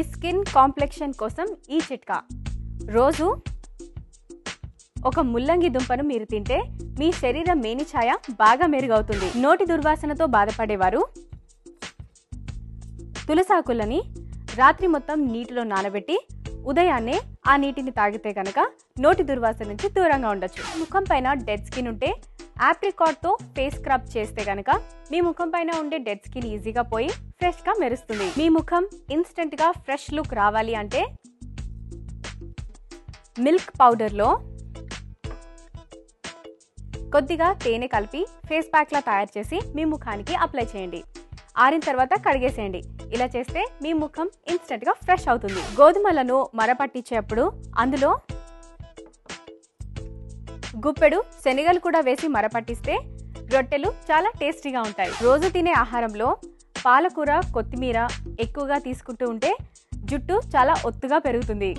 Skin complexion కోసం ఈ చిట్కా. రోజు ఒక ముల్లంగి దుంపను మీరు తింటే మీ శరీరం మేనిఛాయ బాగా మెరుగవుతుంది. నోటి దుర్వాసనతో బాధపడేవారు తులసాకులని రాత్రి మొత్తం నీటిలో నానబెట్టి ఉదయాన్నే ఆ నీటిని తాగితే కనుక నోటి దుర్వాసన నుంచి దూరంగా ఉండొచ్చు. ముఖం పైన డెడ్ స్కిన్ ఉంటే ఆప్రికాట్తో ఫేస్ స్క్రబ్ చేస్తే కనుక మీ ముఖం పైన ఉండే డెడ్ స్కిన్ ఈజీగా పోయి ఫ్రెష్గా మెరుస్తుంది. మీ ముఖం ఇన్స్టెంట్గా ఫ్రెష్ లుక్ రావాలి అంటే మిల్క్ పౌడర్లో కొద్దిగా తేనె కలిపి ఫేస్ ప్యాక్లా తయారు చేసి మీ ముఖానికి అప్లై చేయండి. ఆరిన తర్వాత కడిగేసేయండి. ఇలా చేస్తే మీ ముఖం ఇన్స్టెంట్గా ఫ్రెష్ అవుతుంది. గోధుమలను మరపట్టించేప్పుడు అందులో గుప్పెడు శనగలు కూడా వేసి మరపట్టిస్తే రొట్టెలు చాలా టేస్టీగా ఉంటాయి. రోజు తినే ఆహారంలో పాలకూర, కొత్తిమీర ఎక్కువగా తీసుకుంటూ ఉంటే జుట్టు చాలా ఒత్తుగా పెరుగుతుంది.